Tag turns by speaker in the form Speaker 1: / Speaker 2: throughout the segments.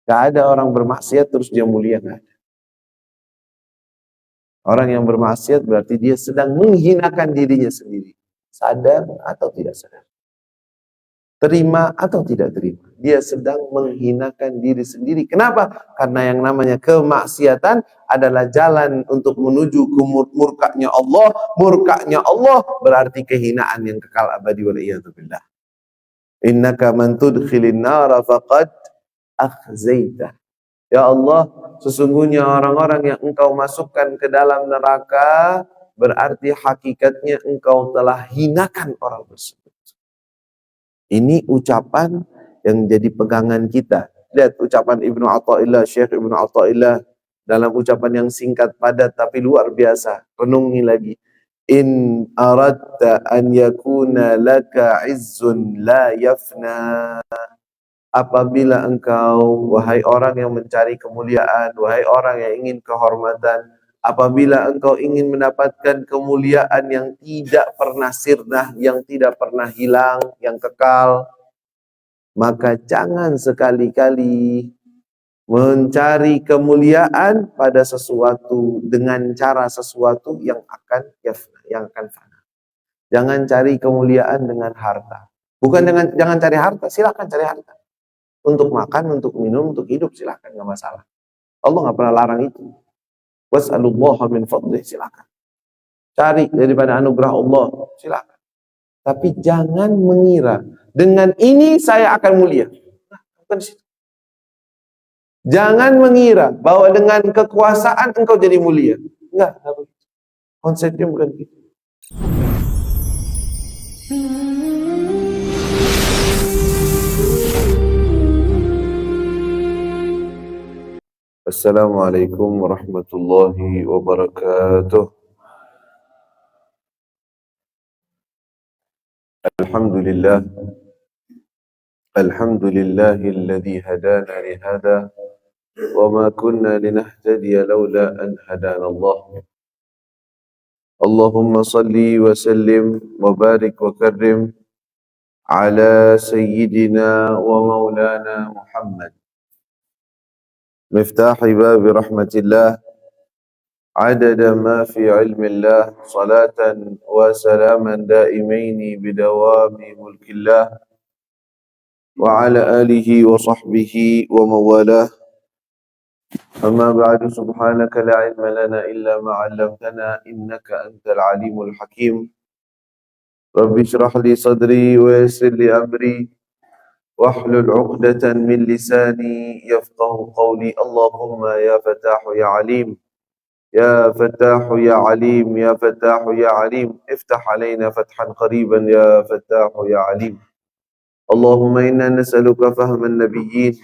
Speaker 1: Gak ada orang bermaksiat terus dia mulia, gak ada. Orang yang bermaksiat berarti dia sedang menghinakan dirinya sendiri. Sadar atau tidak sadar. Terima atau tidak terima. Dia sedang menghinakan diri sendiri. Kenapa? Karena yang namanya kemaksiatan adalah jalan untuk menuju ke murkanya Allah. Murkanya Allah berarti kehinaan yang kekal abadi waliyadzubillah. Innaka man tudkhilin nara faqad akhzaitah. Ya Allah, sesungguhnya orang-orang yang engkau masukkan ke dalam neraka berarti hakikatnya engkau telah hinakan orang tersebut. Ini ucapan yang jadi pegangan kita. Lihat ucapan Ibnu Athaillah, Syekh Ibnu Athaillah dalam ucapan yang singkat padat tapi luar biasa. Renungi lagi. In aradta an yakuna laka izzun la yafna. Apabila engkau, wahai orang yang mencari kemuliaan, wahai orang yang ingin kehormatan, apabila engkau ingin mendapatkan kemuliaan yang tidak pernah sirna, yang tidak pernah hilang, yang kekal, maka jangan sekali-kali mencari kemuliaan pada sesuatu dengan cara sesuatu yang akan yafna, yang akan fana. Jangan cari kemuliaan dengan harta. Bukan dengan jangan cari harta, silakan cari harta. Untuk makan, untuk minum, untuk hidup silakan, nggak masalah. Allah nggak pernah larang itu. Was'alullaha min fadlih, silakan. Cari daripada anugerah Allah, silakan. Tapi jangan mengira dengan ini saya akan mulia. Nah, bukan situ. Jangan mengira bahwa dengan kekuasaan engkau jadi mulia. Enggak begitu. Konsepnya bukan gitu. Assalamualaikum warahmatullahi wabarakatuh. Alhamdulillah. Alhamdulillahilladzi hadana lihada wa ma kunna linahtadiya laula an hadana Allah. Allahumma salli wa sallim wa barik wa karrim ala sayyidina wa maulana Muhammad. مفتاح باب رحمة الله عدد ما في علم الله صلاة وسلاما دائمين بدوام ملك الله وعلى آله وصحبه ومن والاه أما بعد سبحانك لا علم لنا إلا ما علمتنا إنك أنت العليم الحكيم رب اشرح لي صدري ويسر لي أمري واحلل عقدة من لساني يفقه قولي اللهم يا فتاح يا عليم يا فتاح يا عليم يا فتاح يا عليم افتح علينا فتحا قريبا يا فتاح يا عليم اللهم إنا نسألك فهم النبيين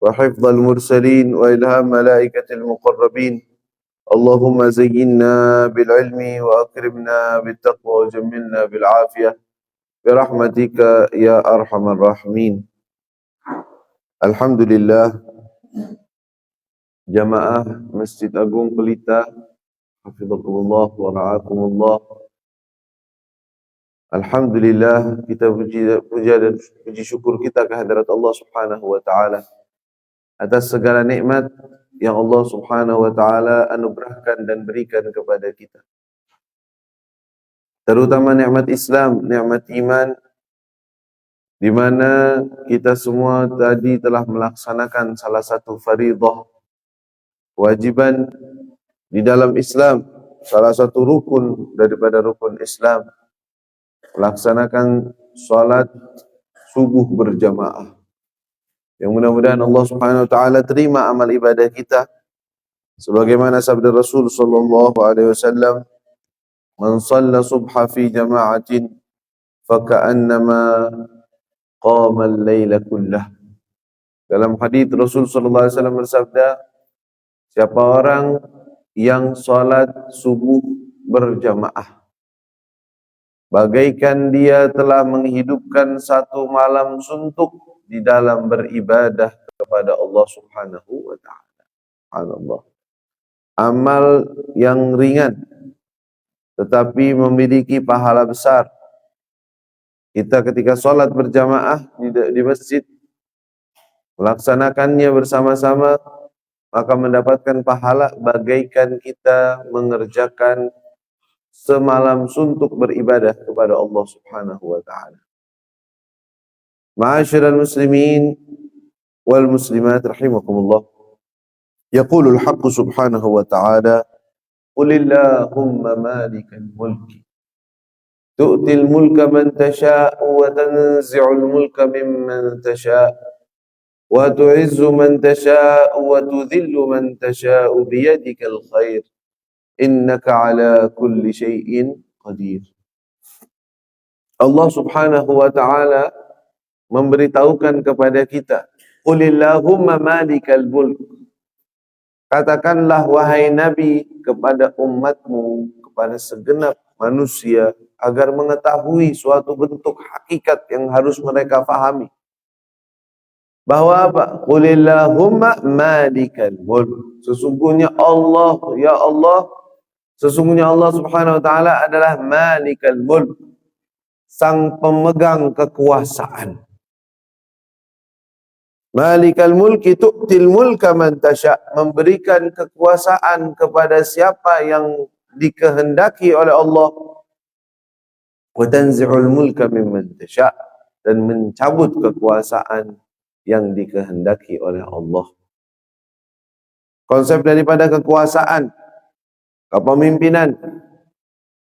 Speaker 1: وحفظ المرسلين وإلهام ملائكة المقربين اللهم زينا بالعلم وأكرمنا بالتقوى وجملنا بالعافية برحمتك ya arhamar rahimin. Alhamdulillah, jamaah Masjid Agung Pelita, hafizakumullah wa ra'akumullah. Alhamdulillah, kita puja dan puji syukur kita kehadirat Allah Subhanahu wa taala atas segala nikmat yang Allah Subhanahu wa taala anugerahkan dan berikan kepada kita. Terutama nikmat Islam, nikmat iman, di mana kita semua tadi telah melaksanakan salah satu faridah, kewajiban di dalam Islam, salah satu rukun daripada rukun Islam, melaksanakan salat subuh berjamaah. Yang mudah-mudahan Allah Subhanahu wa taala terima amal ibadah kita sebagaimana sabda Rasul sallallahu alaihi wasallam, "Man shalla subha fi jama'atin faka'annama qama al-laila kullah." Dalam hadis Rasul sallallahu alaihi wasallam bersabda, siapa orang yang salat subuh berjamaah, bagaikan dia telah menghidupkan satu malam suntuk di dalam beribadah kepada Allah Subhanahu wa taala. Subhanallah. Amal yang ringan tetapi memiliki pahala besar. Kita ketika sholat berjamaah di masjid, melaksanakannya bersama-sama, maka mendapatkan pahala bagaikan kita mengerjakan semalam suntuk beribadah kepada Allah Subhanahu wa taala. Ma'asyiral muslimin wal muslimat rahimakumullah. Yaqulul haqq subhanahu wa ta'ala, qulillahumma malikal mulki tu'til mulka man tasha'u wa tanzi'ul mulka mimman tasha'u wa tu'izzu man tasha'u wa tudhillu man tasha'u biyadikal khair innaka ala kulli syai'in qadir. Allah Subhanahu wa ta'ala memberitahukan kepada kita, qulillahumma malikal mulk, katakanlah wahai Nabi kepada umatmu, kepada segenap manusia, agar mengetahui suatu bentuk hakikat yang harus mereka fahami. Bahwa apa? Qulillahumma malikal mulk. Sesungguhnya Allah, ya Allah, sesungguhnya Allah Subhanahu wa taala adalah malikal mulk, sang pemegang kekuasaan. Malikal mulki tu'til mulka man tasha', memberikan kekuasaan kepada siapa yang dikehendaki oleh Allah. Wa tanzi'ul mulka mimman tasha', dan mencabut kekuasaan yang dikehendaki oleh Allah. Konsep daripada kekuasaan, kepemimpinan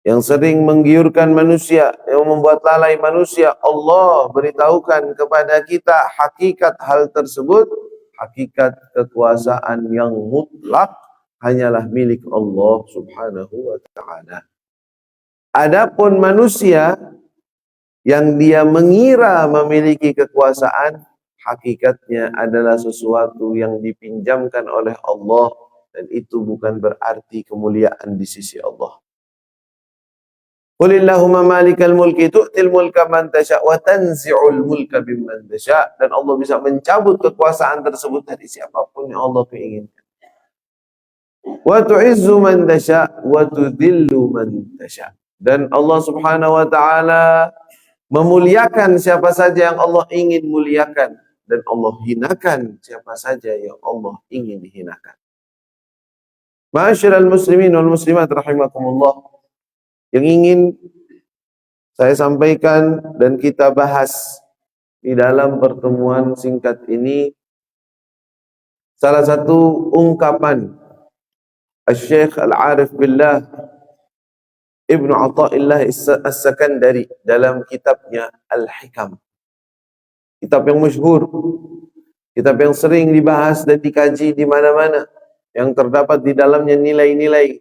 Speaker 1: yang sering menggiurkan manusia, yang membuat lalai manusia, Allah beritahukan kepada kita hakikat hal tersebut. Hakikat kekuasaan yang mutlak hanyalah milik Allah Subhanahu wa ta'ala. Adapun manusia yang dia mengira memiliki kekuasaan, hakikatnya adalah sesuatu yang dipinjamkan oleh Allah, dan itu bukan berarti kemuliaan di sisi Allah. Qulillahumma malikal mulki tu'til mulka man tasha' wa tanzi'ul mulka mimman tasha', dan Allah bisa mencabut kekuasaan tersebut dari siapapun yang Allah inginkan. Wa tu'izzu man tasha' wa tudhillu man tasha', dan Allah Subhanahu wa taala memuliakan siapa saja yang Allah ingin muliakan, dan Allah hinakan siapa saja yang Allah ingin hinakan. Ma'asyiral muslimin wal muslimat rahimakumullah, yang ingin saya sampaikan dan kita bahas di dalam pertemuan singkat ini, salah satu ungkapan Asy-Syaikh Al-Arif Billah Ibnu Athaillah As-Sakandari dalam kitabnya Al-Hikam. Kitab yang masyhur, kitab yang sering dibahas dan dikaji di mana-mana, yang terdapat di dalamnya nilai-nilai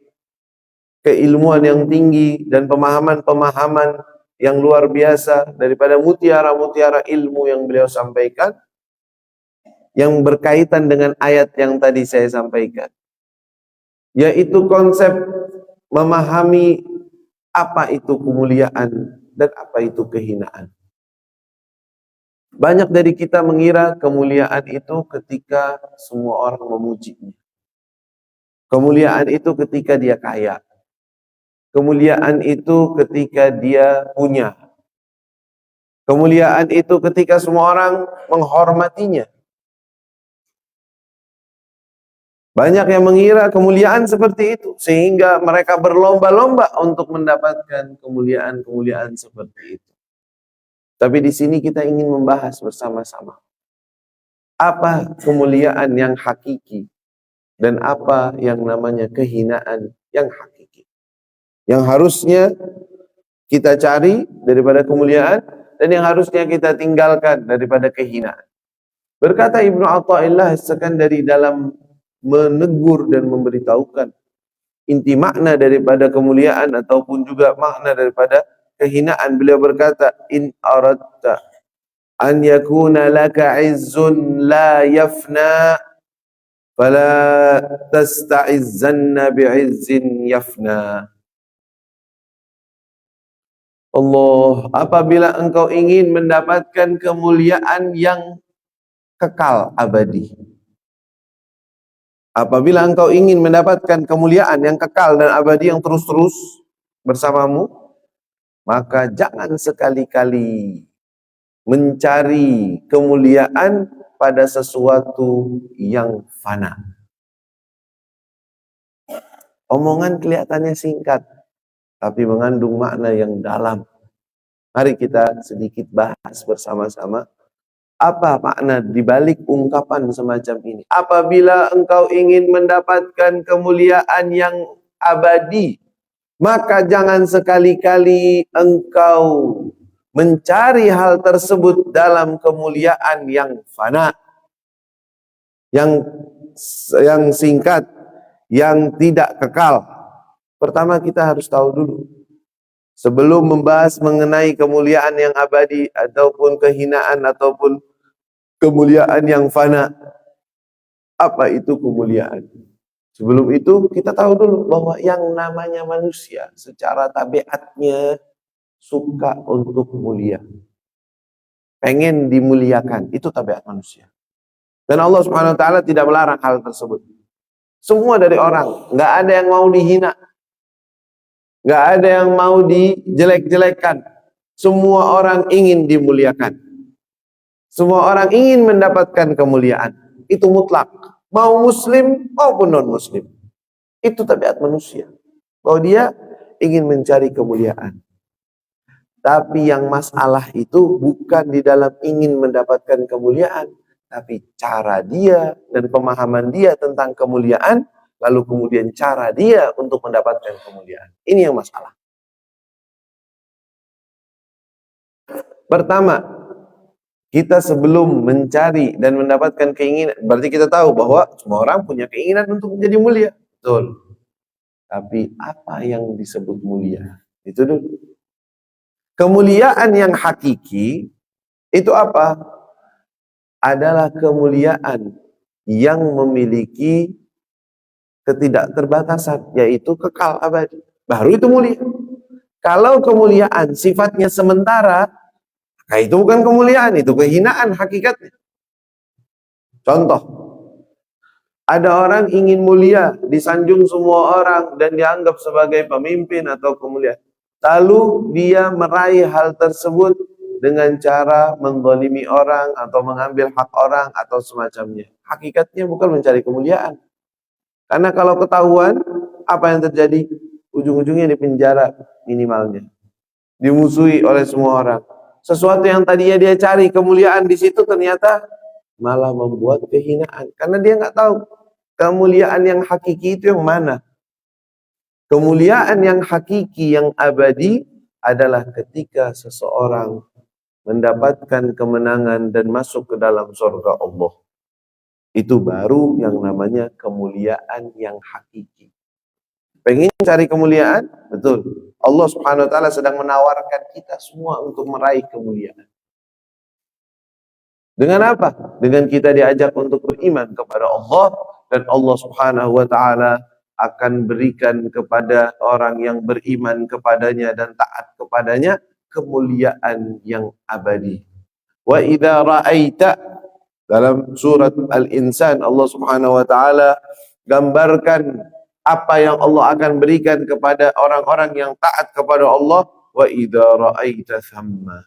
Speaker 1: keilmuan yang tinggi dan pemahaman-pemahaman yang luar biasa daripada mutiara-mutiara ilmu yang beliau sampaikan, yang berkaitan dengan ayat yang tadi saya sampaikan, yaitu konsep memahami apa itu kemuliaan dan apa itu kehinaan. Banyak dari kita mengira kemuliaan itu ketika semua orang memujinya. Kemuliaan itu ketika dia kaya. Kemuliaan itu ketika dia punya. Kemuliaan itu ketika semua orang menghormatinya. Banyak yang mengira kemuliaan seperti itu, sehingga mereka berlomba-lomba untuk mendapatkan kemuliaan-kemuliaan seperti itu. Tapi di sini kita ingin membahas bersama-sama apa kemuliaan yang hakiki dan apa yang namanya kehinaan yang hakiki, yang harusnya kita cari daripada kemuliaan dan yang harusnya kita tinggalkan daripada kehinaan. Berkata Ibnu Athaillah As-Sakandari dalam menegur dan memberitahukan inti makna daripada kemuliaan ataupun juga makna daripada kehinaan, beliau berkata, in aradta an yakuna laka izzun la yafna fala tasta'izzanna bi'izzin yafna. Allah, apabila engkau ingin mendapatkan kemuliaan yang kekal abadi, apabila engkau ingin mendapatkan kemuliaan yang kekal dan abadi yang terus-terus bersamamu, maka jangan sekali-kali mencari kemuliaan pada sesuatu yang fana. Omongan kelihatannya singkat, tapi mengandung makna yang dalam. Mari kita sedikit bahas bersama-sama. Apa makna dibalik ungkapan semacam ini? Apabila engkau ingin mendapatkan kemuliaan yang abadi, maka jangan sekali-kali engkau mencari hal tersebut dalam kemuliaan yang fana, yang singkat, yang tidak kekal. Pertama kita harus tahu dulu, sebelum membahas mengenai kemuliaan yang abadi ataupun kehinaan ataupun kemuliaan yang fana, apa itu kemuliaan? Sebelum itu kita tahu dulu bahwa yang namanya manusia secara tabiatnya suka untuk mulia, pengen dimuliakan, itu tabiat manusia. Dan Allah Subhanahu Wa Taala tidak melarang hal tersebut. Semua dari orang, nggak ada yang mau dihina, nggak ada yang mau dijelek-jelekkan. Semua orang ingin dimuliakan. Semua orang ingin mendapatkan kemuliaan. Itu mutlak. Mau muslim maupun non-muslim. Itu tabiat manusia. Bahwa dia ingin mencari kemuliaan. Tapi yang masalah itu bukan di dalam ingin mendapatkan kemuliaan. Tapi cara dia dan pemahaman dia tentang kemuliaan. Lalu kemudian cara dia untuk mendapatkan kemuliaan. Ini yang masalah. Pertama, kita sebelum mencari dan mendapatkan keinginan, berarti kita tahu bahwa semua orang punya keinginan untuk menjadi mulia. Betul. Tapi apa yang disebut mulia? Itu dulu. Kemuliaan yang hakiki, itu apa? Adalah kemuliaan yang memiliki ketidakterbatasan, yaitu kekal abadi. Baru itu mulia. Kalau kemuliaan sifatnya sementara, nah itu bukan kemuliaan, itu kehinaan hakikatnya. Contoh, ada orang ingin mulia, disanjung semua orang dan dianggap sebagai pemimpin atau kemuliaan. Lalu dia meraih hal tersebut dengan cara menzalimi orang atau mengambil hak orang atau semacamnya. Hakikatnya bukan mencari kemuliaan. Karena kalau ketahuan, apa yang terjadi? Ujung-ujungnya di penjara minimalnya. Dimusuhi oleh semua orang. Sesuatu yang tadinya dia cari kemuliaan di situ ternyata malah membuat kehinaan. Karena dia nggak tahu kemuliaan yang hakiki itu yang mana. Kemuliaan yang hakiki, yang abadi adalah ketika seseorang mendapatkan kemenangan dan masuk ke dalam surga Allah. Itu baru yang namanya kemuliaan yang hakiki. Pengen cari kemuliaan? Betul. Allah Subhanahu Wa Taala sedang menawarkan kita semua untuk meraih kemuliaan. Dengan apa? Dengan kita diajak untuk beriman kepada Allah, dan Allah Subhanahu Wa Taala akan berikan kepada orang yang beriman kepadanya dan taat kepadanya kemuliaan yang abadi. Wa idza ra'aita, dalam surat Al-Insan Allah Subhanahu Wa Taala gambarkan apa yang Allah akan berikan kepada orang-orang yang taat kepada Allah. Wa idza ra'aita thamma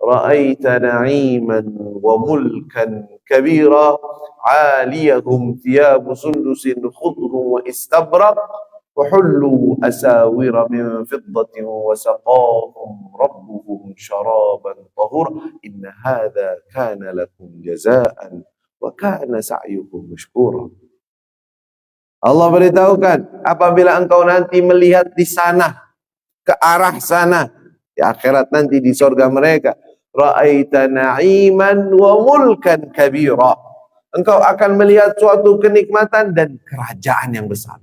Speaker 1: ra'aita na'iman wa mulkan kabira 'aliyahum thiyabu sundusin khudrun wa istabraq wa hullu asawira min fiddatin wa saqahum rabbuhum syaraban tahur inna hadza kana lakum jazaa'an wa kana sa'yukum mashkura. Allah beritahukan, apabila engkau nanti melihat di sana, ke arah sana, di akhirat nanti di surga mereka, ra'aita na'iman wa mulkan kabira, engkau akan melihat suatu kenikmatan dan kerajaan yang besar.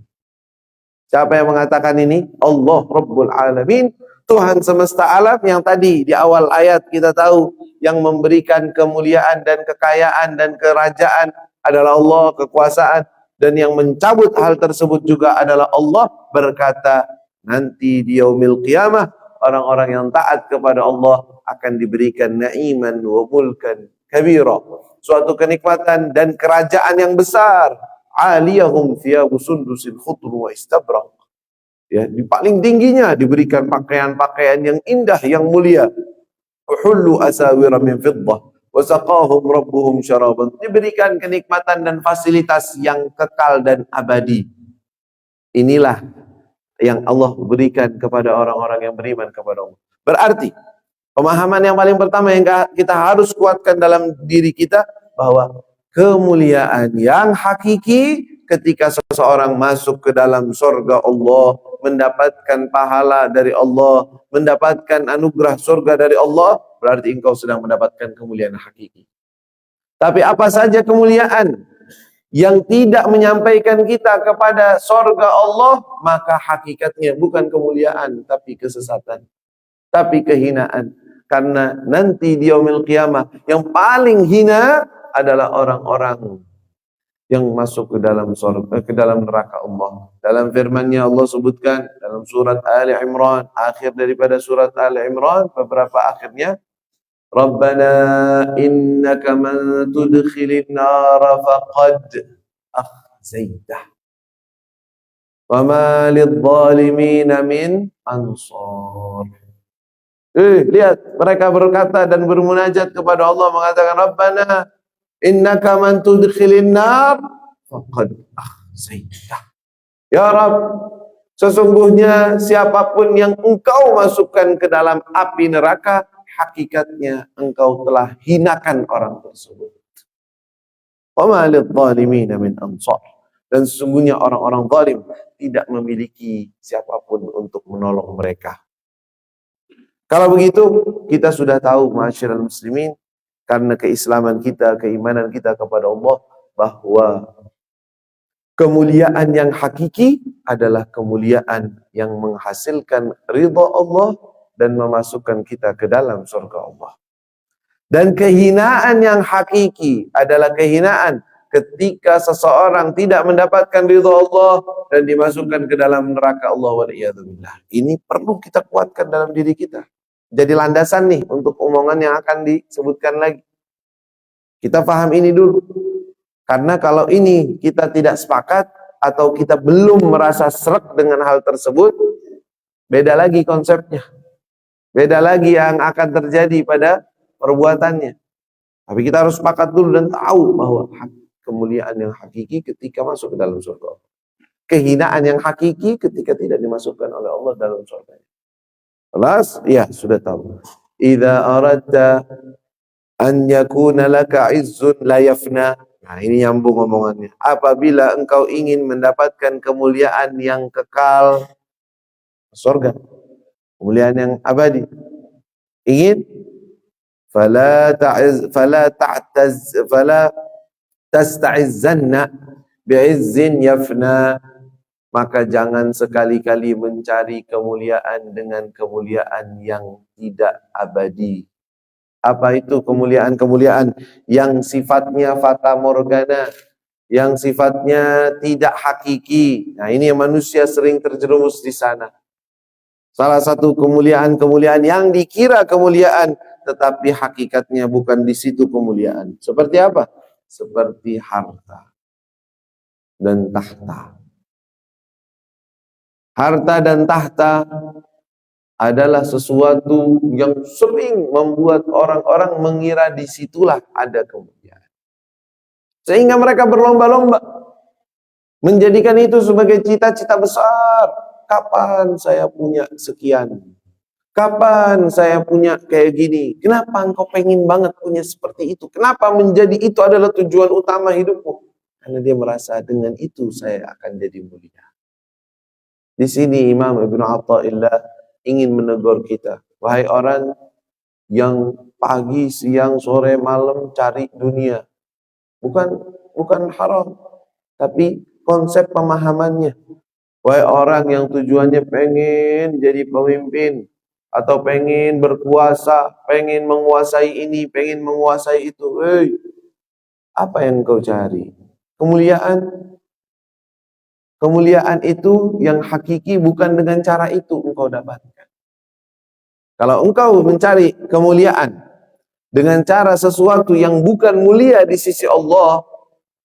Speaker 1: Siapa yang mengatakan ini? Allah Rabbul Alamin, Tuhan semesta alam, yang tadi di awal ayat kita tahu yang memberikan kemuliaan dan kekayaan dan kerajaan adalah Allah, kekuasaan, dan yang mencabut hal tersebut juga adalah Allah. Berkata nanti di yaumil qiyamah orang-orang yang taat kepada Allah akan diberikan na'iman wa mulkan kabira, suatu kenikmatan dan kerajaan yang besar. Aliyahum thiyabu sundusin khudru wa istabraq. Ya, di paling tingginya diberikan pakaian-pakaian yang indah, yang mulia. Uhullu asawira min fiddah wa wasaqahum rabbuhum syaraban. Diberikan kenikmatan dan fasilitas yang kekal dan abadi. Inilah yang Allah berikan kepada orang-orang yang beriman kepada Allah. Berarti pemahaman yang paling pertama yang kita harus kuatkan dalam diri kita, bahwa kemuliaan yang hakiki ketika seseorang masuk ke dalam surga Allah, mendapatkan pahala dari Allah, mendapatkan anugerah surga dari Allah, berarti engkau sedang mendapatkan kemuliaan hakiki. Tapi apa saja kemuliaan yang tidak menyampaikan kita kepada surga Allah, maka hakikatnya bukan kemuliaan, tapi kesesatan, tapi kehinaan. Karena nanti di yaumil qiyamah yang paling hina adalah orang-orang yang masuk ke dalam surga, ke dalam neraka Allah. Dalam firman-Nya Allah sebutkan dalam surat Ali Imran, akhir daripada surat Ali Imran, beberapa akhirnya, Rabbana innaka man tudkhilin nara faqad akhzaitah wa ma lidh-dhalimin min ansar. Lihat, mereka berkata dan bermunajat kepada Allah, mengatakan, Rabbana innaka man tudkhilin nar faqad akhzaitah. Ya Rabb, sesungguhnya siapapun yang engkau masukkan ke dalam api neraka, hakikatnya engkau telah hinakan orang tersebut. Wa ma lidh-dhalimin min ansar. Dan sesungguhnya orang-orang zalim tidak memiliki siapapun untuk menolong mereka. Kalau begitu, kita sudah tahu, ma'asyiral muslimin, karena keislaman kita, keimanan kita kepada Allah, bahwa kemuliaan yang hakiki adalah kemuliaan yang menghasilkan ridha Allah dan memasukkan kita ke dalam surga Allah. Dan kehinaan yang hakiki adalah kehinaan ketika seseorang tidak mendapatkan ridha Allah dan dimasukkan ke dalam neraka Allah, waliyadzubillah. Ini perlu kita kuatkan dalam diri kita. Jadi landasan nih untuk omongan yang akan disebutkan lagi. Kita paham ini dulu. Karena kalau ini kita tidak sepakat atau kita belum merasa sreg dengan hal tersebut, beda lagi konsepnya. Beda lagi yang akan terjadi pada perbuatannya. Tapi kita harus sepakat dulu dan tahu bahwa kemuliaan yang hakiki ketika masuk ke dalam surga. Kehinaan yang hakiki ketika tidak dimasukkan oleh Allah dalam surga. Kelas? Ya, sudah tahu. Idza aradta an yakuna laka izzun la yafna. Nah, ini nyambung omongannya. Apabila engkau ingin mendapatkan kemuliaan yang kekal, surga, kemuliaan yang abadi, ingin, fala tasta'izzanna bi'izzin yafna. Maka jangan sekali-kali mencari kemuliaan dengan kemuliaan yang tidak abadi. Apa itu kemuliaan-kemuliaan yang sifatnya fata morgana, yang sifatnya tidak hakiki? Nah, ini yang manusia sering terjerumus di sana. Salah satu kemuliaan-kemuliaan yang dikira kemuliaan, tetapi hakikatnya bukan di situ kemuliaan. Seperti apa? Seperti harta dan tahta. Harta dan tahta adalah sesuatu yang sering membuat orang-orang mengira disitulah ada kemuliaan. Sehingga mereka berlomba-lomba menjadikan itu sebagai cita-cita besar. Kapan saya punya sekian? Kapan saya punya kayak gini? Kenapa engkau pengen banget punya seperti itu? Kenapa menjadi itu adalah tujuan utama hidupmu? Karena dia merasa dengan itu saya akan jadi mulia. Di sini Imam Ibnu Athaillah ingin menegur kita. Wahai orang yang pagi, siang, sore, malam cari dunia. Bukan haram. Tapi konsep pemahamannya. Wahai orang yang tujuannya pengen jadi pemimpin. Atau pengen berkuasa. Pengen menguasai ini, pengen menguasai itu. Apa yang kau cari? Kemuliaan? Kemuliaan itu yang hakiki bukan dengan cara itu engkau dapatkan. Kalau engkau mencari kemuliaan dengan cara sesuatu yang bukan mulia di sisi Allah,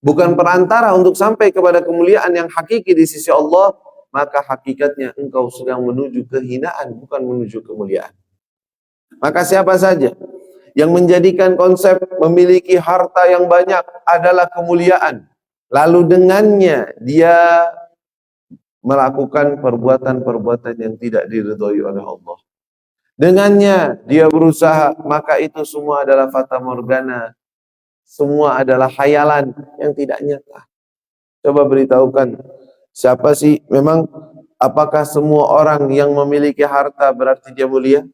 Speaker 1: bukan perantara untuk sampai kepada kemuliaan yang hakiki di sisi Allah, maka hakikatnya engkau sedang menuju kehinaan, bukan menuju kemuliaan. Maka siapa saja yang menjadikan konsep memiliki harta yang banyak adalah kemuliaan. Lalu dengannya dia melakukan perbuatan-perbuatan yang tidak diridhoi oleh Allah. Dengannya dia berusaha, maka itu semua adalah fata morgana. Semua adalah khayalan yang tidak nyata. Coba beritahukan, siapa sih memang, apakah semua orang yang memiliki harta berarti dia mulia?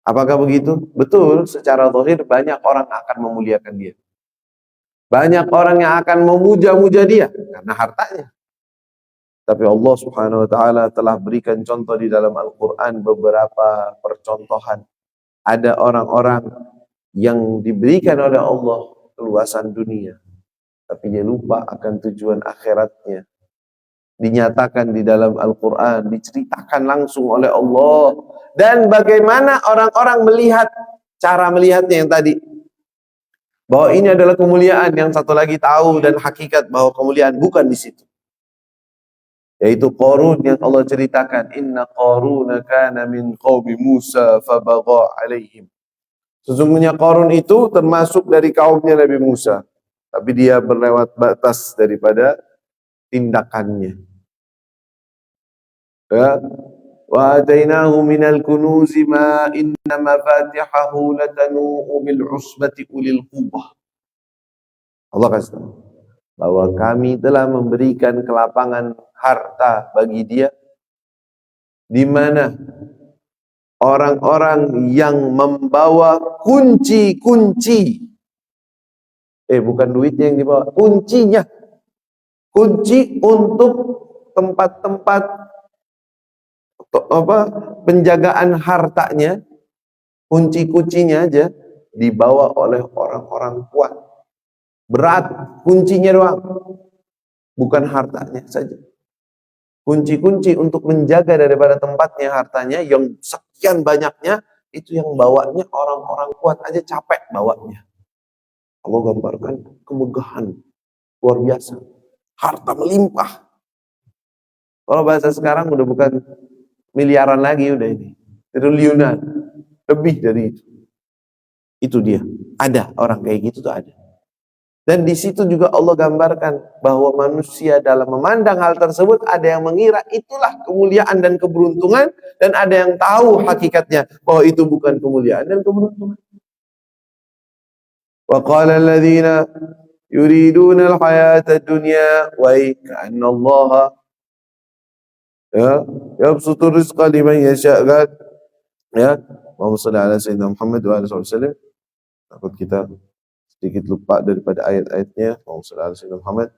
Speaker 1: Apakah begitu? Betul, secara zahir banyak orang akan memuliakan dia. Banyak orang yang akan memuja-muja dia karena hartanya. Tapi Allah Subhanahu wa taala telah berikan contoh di dalam Al-Qur'an, beberapa percontohan. Ada orang-orang yang diberikan oleh Allah keluasan dunia, tapi dia lupa akan tujuan akhiratnya. Dinyatakan di dalam Al-Qur'an, diceritakan langsung oleh Allah. Dan bagaimana orang-orang melihat, cara melihatnya yang tadi, bahwa ini adalah kemuliaan. Yang satu lagi tahu dan hakikat bahwa kemuliaan bukan di situ. Yaitu Qarun yang Allah ceritakan, inna Qaruna kana min qaumi Musa fabagha alaihim. Sesungguhnya Qarun itu termasuk dari kaumnya Nabi Musa, tapi dia berlewat batas daripada tindakannya. Ya. Wa atainahu minal kunuzi ma inna mafatihahu latanu'u bil usbati ulil quwwah. Allah kasih tahu bahwa kami telah memberikan kelapangan harta bagi dia, di mana orang-orang yang membawa kunci-kunci, bukan duitnya yang dibawa, kuncinya, kunci untuk tempat-tempat penjagaan hartanya, kunci-kuncinya aja dibawa oleh orang-orang kuat. Berat kuncinya doang, bukan hartanya saja. Kunci-kunci untuk menjaga daripada tempatnya hartanya yang sekian banyaknya, itu yang bawanya orang-orang kuat aja capek bawanya. Allah gambarkan kemegahan luar biasa, harta melimpah. Kalau bahasa sekarang udah bukan miliaran lagi, udah ini triliunan, lebih dari itu. Itu dia, ada orang kayak gitu tuh, ada. Dan di situ juga Allah gambarkan bahwa manusia dalam memandang hal tersebut, ada yang mengira itulah kemuliaan dan keberuntungan, dan ada yang tahu hakikatnya bahwa itu bukan kemuliaan dan keberuntungan. Wa qala alladziina yuriduna al-hayata ad-dunya wa ka'anna Allah yabsutu rizqa liman yasha'. Ya, Allahumma shalli ala sayyidina Muhammad wa ala alihi wasallam. Takut kita sedikit lupa daripada ayat-ayatnya. Allahumma shalli ala sayyidina Muhammad.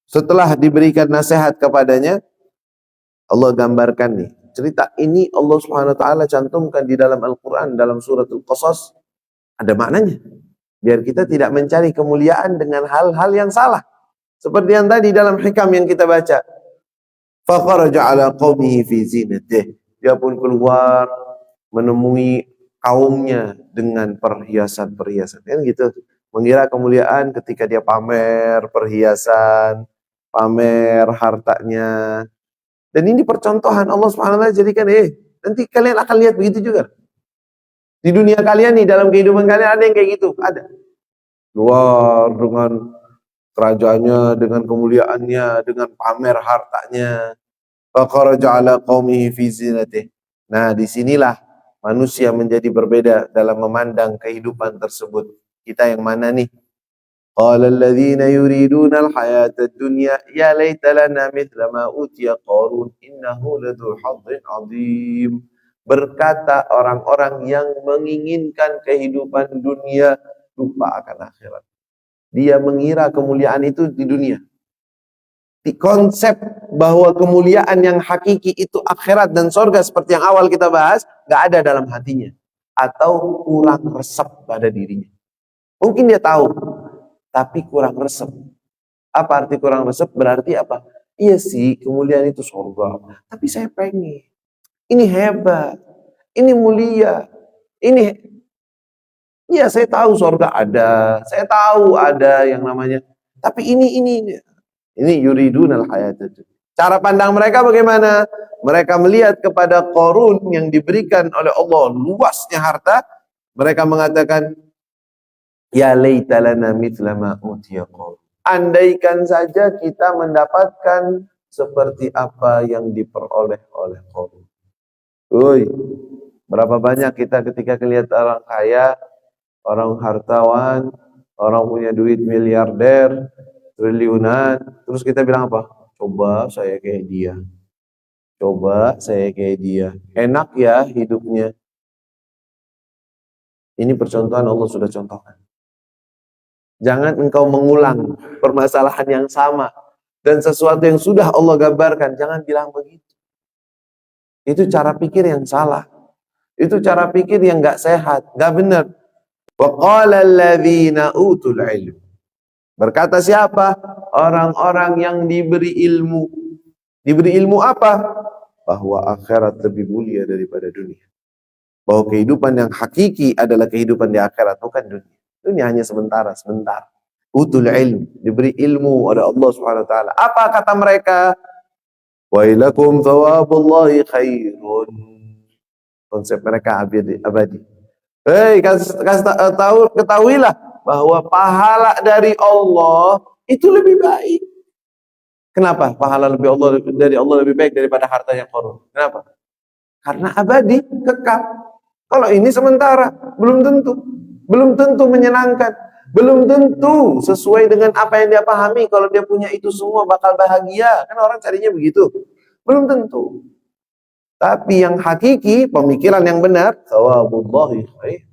Speaker 1: Setelah diberikan nasihat kepadanya, Allah gambarkan nih, cerita ini Allah Subhanahu wa taala cantumkan di dalam Al-Qur'an, dalam suratul Qasas, ada maknanya. Biar kita tidak mencari kemuliaan dengan hal-hal yang salah. Seperti yang tadi dalam hikam yang kita baca. Fa kharaja ala qaumihi fi zinatih. Dia pun keluar menemui kaumnya dengan perhiasan-perhiasan. Kan gitu. Mengira kemuliaan ketika dia pamer perhiasan, pamer hartanya. Dan ini percontohan Allah SWT jadikan, nanti kalian akan lihat begitu juga. Di dunia kalian nih, dalam kehidupan kalian ada yang kayak gitu, ada. Luar dengan kerajaannya, dengan kemuliaannya, dengan pamer hartanya. Faqaraja ala qaumihi fi zinatih. Nah, disinilah manusia menjadi berbeda dalam memandang kehidupan tersebut. Kita yang mana nih? Qala alladhina yuriduna al-hayata ad-dunya ya laita lana mithla ma utiya Qarun innahu ladzu hadzin 'adzim. Berkata orang-orang yang menginginkan kehidupan dunia, lupa akan akhirat. Dia mengira kemuliaan itu di dunia. Di konsep bahwa kemuliaan yang hakiki itu akhirat dan surga seperti yang awal kita bahas, gak ada dalam hatinya. Atau kurang resep pada dirinya. Mungkin dia tahu, tapi kurang resep. Apa arti kurang resep? Berarti apa? Iya sih, kemuliaan itu surga, tapi saya pengen. Ini hebat, ini mulia, ini. Iya, saya tahu surga ada, saya tahu ada yang namanya. Tapi ini. Ini yuridunal hayatad dunya. Cara pandang mereka bagaimana? Mereka melihat kepada Qarun yang diberikan oleh Allah luasnya harta, mereka mengatakan, ya laita lana mithla ma utiya Qarun. Andaikan saja kita mendapatkan seperti apa yang diperoleh oleh Qarun. Woi, berapa banyak kita ketika lihat orang kaya, orang hartawan, orang punya duit miliarder, triliunan, terus kita bilang apa? Coba saya kayak dia. Coba saya kayak dia. Enak ya hidupnya. Ini percontohan Allah sudah contohkan. Jangan engkau mengulang permasalahan yang sama dan sesuatu yang sudah Allah gambarkan. Jangan bilang begitu. Itu cara pikir yang salah. Itu cara pikir yang gak sehat, gak benar. Wa qala alladhina utul ilm. Berkata siapa? Orang-orang yang diberi ilmu. Diberi ilmu apa? Bahwa akhirat lebih mulia daripada dunia. Bahwa kehidupan yang hakiki adalah kehidupan di akhirat, bukan dunia. Dunia hanya sementara. Utul ilm, diberi ilmu oleh Allah Subhanahu wa taala. Apa kata mereka? Wa ilakum thawabullahi khairun. Konsep mereka abadi. Ketahuilah bahwa pahala dari Allah itu lebih baik. Kenapa? Pahala dari Allah lebih baik daripada hartanya Qarun. Kenapa? Karena abadi, kekal. Kalau ini sementara, belum tentu menyenangkan, belum tentu sesuai dengan apa yang dia pahami. Kalau dia punya itu semua bakal bahagia, kan orang carinya begitu. Belum tentu. Tapi yang hakiki, pemikiran yang benar, thawabullahi khair.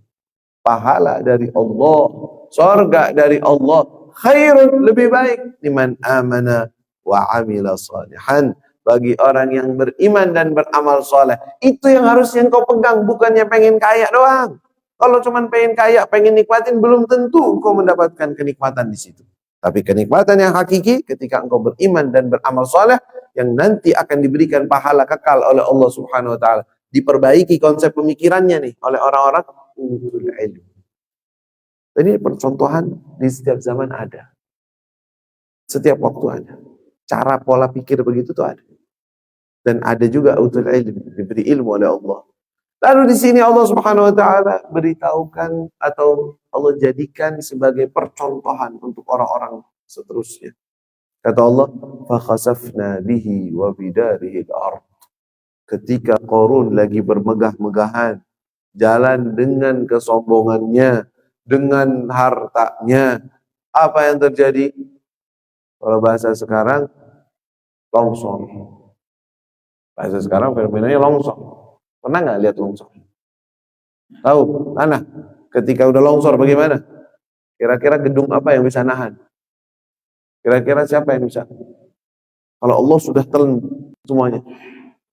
Speaker 1: Pahala dari Allah, surga dari Allah, khairun, lebih baik, liman amana wa amila salihan, bagi orang yang beriman dan beramal soleh. Itu yang harusnya engkau pegang, bukannya pengen kaya doang. Kalau cuma pengen kaya, pengen nikmatin, belum tentu engkau mendapatkan kenikmatan di situ. Tapi kenikmatan yang hakiki ketika engkau beriman dan beramal soleh, yang nanti akan diberikan pahala kekal oleh Allah Subhanahu wa taala. Diperbaiki konsep pemikirannya nih oleh orang-orang utul ilm. Ini percontohan di setiap zaman ada. Setiap waktu ada. Cara pola pikir begitu tuh ada. Dan ada juga utul ilm, diberi ilmu oleh Allah. Lalu di sini Allah Subhanahu wa taala beritahukan atau Allah jadikan sebagai percontohan untuk orang-orang seterusnya. Kata Allah, fa khasafna bihi wa bidarihi al-ard. Ketika Qarun lagi bermegah-megahan, jalan dengan kesombongannya, dengan hartanya, apa yang terjadi? Kalau bahasa sekarang, longsor. Bahasa sekarang fenomenanya longsor. Pernah nggak lihat longsor? Tahu? Mana? Ketika udah longsor bagaimana? Kira-kira gedung apa yang bisa nahan? Kira-kira siapa yang bisa? Kalau Allah sudah telan semuanya,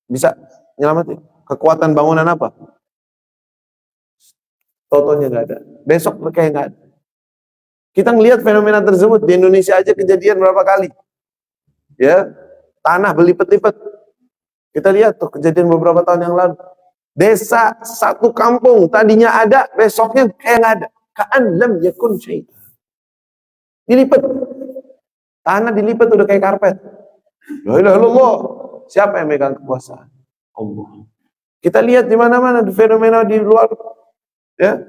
Speaker 1: bisa nyelamatin. Kekuatan bangunan apa? Totonya nggak ada. Besok kayak nggak ada. Kita ngelihat fenomena tersebut di Indonesia aja kejadian berapa kali? Ya, tanah berlipat-lipat. Kita lihat tuh kejadian beberapa tahun yang lalu. Desa satu kampung tadinya ada, besoknya kayak nggak ada. Ka'an lam yakun syai'. Dilipat. Tanah dilipat udah kayak karpet. La ilaha illallah. Siapa yang megang kekuasaan? Allah. Kita lihat di mana-mana fenomena di luar, ya,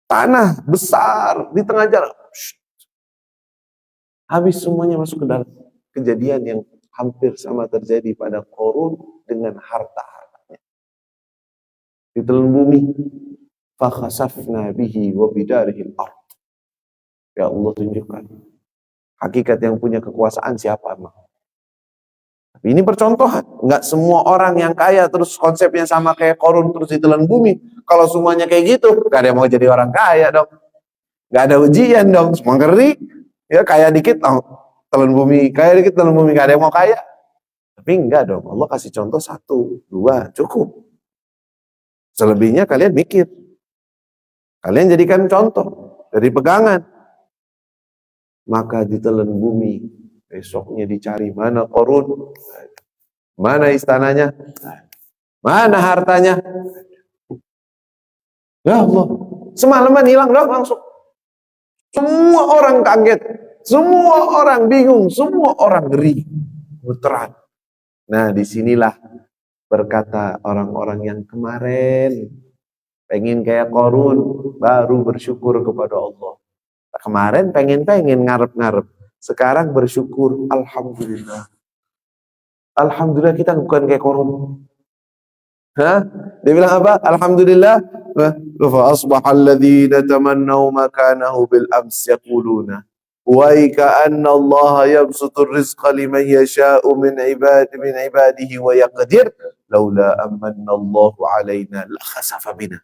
Speaker 1: tanah besar di tengah jalan. Habis semuanya masuk ke dalam. Kejadian yang hampir sama terjadi pada Qarun dengan harta-hartanya. Ditelan bumi. Fa khasafna bihi wa bidarihi al-ard. Ya Allah tunjukkan hakikat yang punya kekuasaan siapa emang. Tapi ini percontohan. Enggak semua orang yang kaya terus konsepnya sama kayak Qarun terus ditelan bumi. Kalau semuanya kayak gitu, gak ada yang mau jadi orang kaya dong. Gak ada ujian dong. Semua ngeri. Ya kaya dikit, telan bumi. Kaya dikit, telan bumi. Gak ada yang mau kaya. Tapi enggak dong. Allah kasih contoh 1, 2, cukup. Selebihnya kalian mikir. Kalian jadikan contoh. Dari pegangan. Maka ditelan bumi, besoknya dicari mana Qarun, mana istananya, mana hartanya. Ya Allah, semalaman hilang dong langsung. Semua orang kaget. Semua orang bingung, semua orang ngeri, gemeteran. Nah, disinilah berkata orang-orang yang kemarin pengen kayak Qarun, baru bersyukur kepada Allah. Kemarin pengen ngarep-ngarep, sekarang bersyukur, alhamdulillah. Alhamdulillah kita bukan kayak Qarun. Hah? Dia bilang apa? Alhamdulillah. Fa asbaha alladhina tamannaw makanahu bil ams yaquluna wa ka'anna Allah yabsutur rizqa liman yasha'u min ibadihi wa yaqdir laula amanna Allah alaina la khasafa bina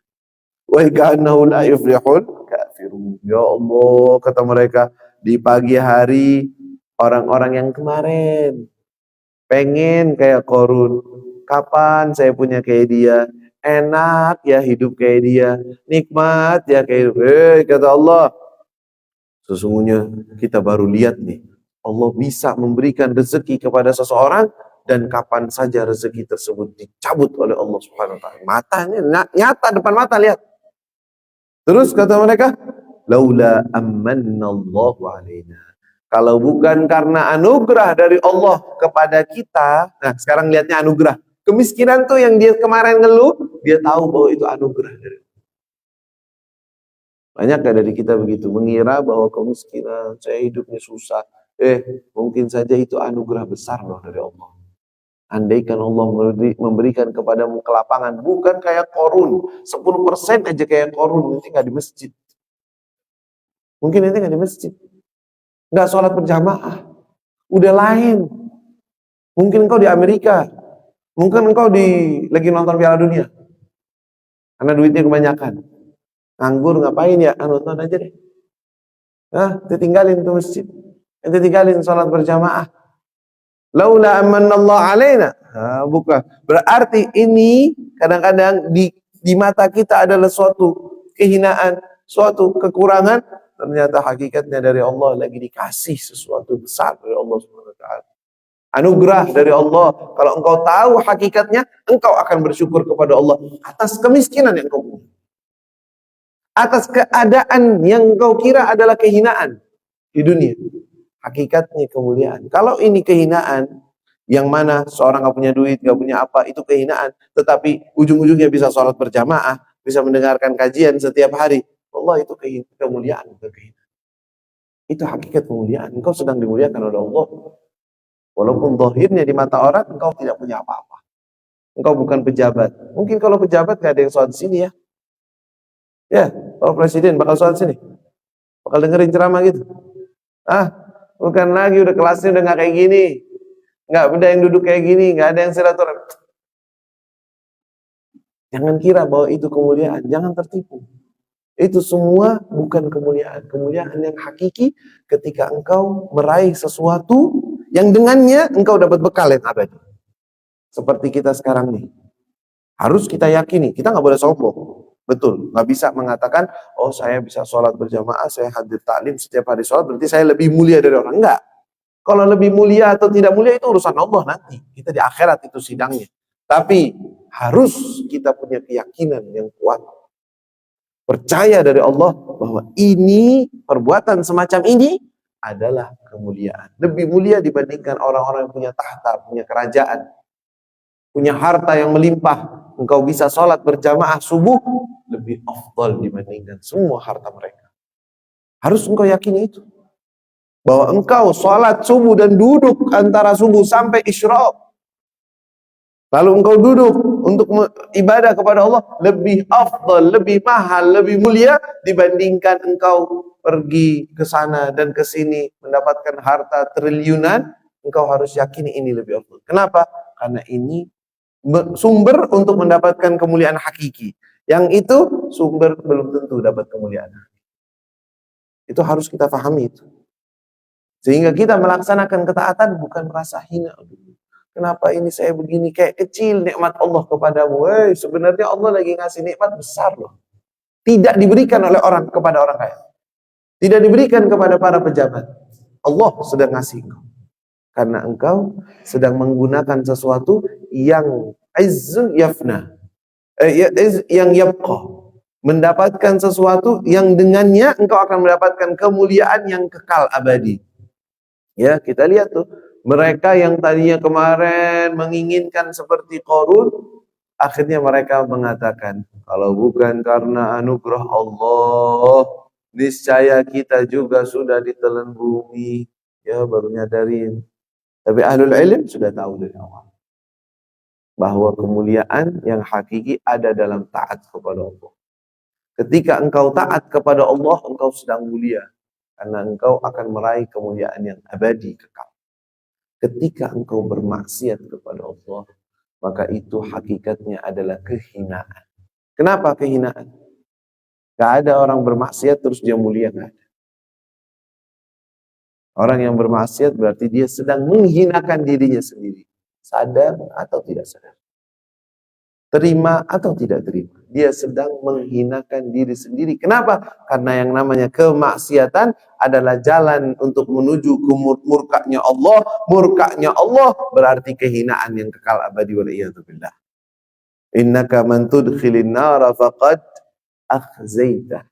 Speaker 1: wa ka'annahu la yuflihul kafirun. Ya Allah, kata mereka, di pagi hari orang-orang yang kemarin pengen kayak Qarun. Kapan saya punya kayak dia? Enak ya hidup kayak dia. Nikmat ya kayak hidup. Kata Allah, sesungguhnya kita baru lihat nih, Allah bisa memberikan rezeki kepada seseorang dan kapan saja rezeki tersebut dicabut oleh Allah Subhanahu wa taala. Matanya nyata depan mata, lihat. Terus kata mereka, laula amannallahu alaina. Kalau bukan karena anugerah dari Allah kepada kita, nah sekarang lihatnya anugerah. Kemiskinan tuh yang dia kemarin ngeluh, dia tahu bahwa itu anugerah dari Allah. Banyak gak dari kita begitu, mengira bahwa kemiskinan, saya hidupnya susah. Mungkin saja itu anugerah besar loh dari Allah. Andaikan Allah memberikan kepadamu kelapangan, bukan kayak Qarun, 10% aja kayak Qarun, nanti gak di masjid. Mungkin nanti gak di masjid. Gak sholat berjamaah. Udah lain. Mungkin engkau di Amerika. Mungkin engkau lagi nonton Piala Dunia. Karena duitnya kebanyakan. Nganggur ngapain ya? Nonton aja deh. Tinggalin tuh masjid. Tinggalin sholat berjamaah. Laula amannallahu alaina. Bukan. Berarti ini kadang-kadang di mata kita adalah suatu kehinaan, suatu kekurangan. Ternyata hakikatnya dari Allah, lagi dikasih sesuatu besar dari Allah Subhanahu wa taala. Anugerah dari Allah. Kalau engkau tahu hakikatnya, engkau akan bersyukur kepada Allah atas kemiskinan yang engkau punya. Atas keadaan yang engkau kira adalah kehinaan di dunia. Hakikatnya kemuliaan. Kalau ini kehinaan, yang mana seorang gak punya duit, gak punya apa, itu kehinaan. Tetapi ujung-ujungnya bisa sholat berjamaah, bisa mendengarkan kajian setiap hari. Allah, itu kemuliaan, bukan kehinaan. Itu hakikat kemuliaan. Engkau sedang dimuliakan oleh Allah. Walaupun zahirnya di mata orang, engkau tidak punya apa-apa. Engkau bukan pejabat. Mungkin kalau pejabat gak ada yang sholat sini ya. Ya, kalau presiden bakal sholat sini. Bakal dengerin ceramah gitu. Bukan lagi, udah kelasnya udah gak kayak gini. Gak ada yang duduk kayak gini, gak ada yang silaturahmi. Jangan kira bahwa itu kemuliaan, jangan tertipu. Itu semua bukan kemuliaan. Kemuliaan yang hakiki ketika engkau meraih sesuatu yang dengannya engkau dapat bekal yang abadi. Seperti kita sekarang nih. Harus kita yakini, kita gak boleh sombong. Betul, gak bisa mengatakan, oh saya bisa sholat berjamaah, saya hadir taklim setiap hari sholat, berarti saya lebih mulia dari orang. Enggak. Kalau lebih mulia atau tidak mulia itu urusan Allah nanti. Kita di akhirat itu sidangnya. Tapi harus kita punya keyakinan yang kuat. Percaya dari Allah bahwa ini, perbuatan semacam ini adalah kemuliaan. Lebih mulia dibandingkan orang-orang yang punya tahta, punya kerajaan, punya harta yang melimpah. Engkau bisa sholat berjamaah subuh, lebih afdal dibandingkan semua harta mereka. Harus engkau yakini itu. Bahwa engkau sholat subuh dan duduk antara subuh sampai isyraq. Lalu engkau duduk untuk ibadah kepada Allah, lebih afdal, lebih mahal, lebih mulia dibandingkan engkau pergi ke sana dan ke sini mendapatkan harta triliunan. Engkau harus yakini ini lebih afdal. Kenapa? Karena ini sumber untuk mendapatkan kemuliaan hakiki. Yang itu sumber belum tentu dapat kemuliaan. Itu harus kita pahami itu. Sehingga kita melaksanakan ketaatan bukan merasa hina. Kenapa ini saya begini, kayak kecil nikmat Allah kepadamu. Sebenarnya Allah lagi ngasih nikmat besar loh. Tidak diberikan oleh orang kepada orang kaya. Tidak diberikan kepada para pejabat. Allah sedang ngasih engkau. Karena engkau sedang menggunakan sesuatu yang izzun yafna. Yang yabqa. mendapatkan sesuatu yang dengannya engkau akan mendapatkan kemuliaan yang kekal abadi. Ya, kita lihat tuh, mereka yang tadinya kemarin menginginkan seperti Qarun, akhirnya mereka mengatakan, kalau bukan karena anugerah Allah, niscaya kita juga sudah ditelan bumi. Ya, baru nyadarin. Tapi ahlul ilm sudah tahu dari awal bahwa kemuliaan yang hakiki ada dalam taat kepada Allah. Ketika engkau taat kepada Allah, engkau sedang mulia. Karena engkau akan meraih kemuliaan yang abadi kekal. Ketika engkau bermaksiat kepada Allah, maka itu hakikatnya adalah kehinaan. Kenapa kehinaan? Gak ada orang bermaksiat terus dia mulia, gak ada. Orang yang bermaksiat berarti dia sedang menghinakan dirinya sendiri. Sadar atau tidak sadar. Terima atau tidak terima. Dia sedang menghinakan diri sendiri. Kenapa? Karena yang namanya kemaksiatan adalah jalan untuk menuju ke murkanya Allah. Murkanya Allah berarti kehinaan yang kekal abadi waliyadzubillah. Innaka man tudkhilin nara faqad akhzaitah.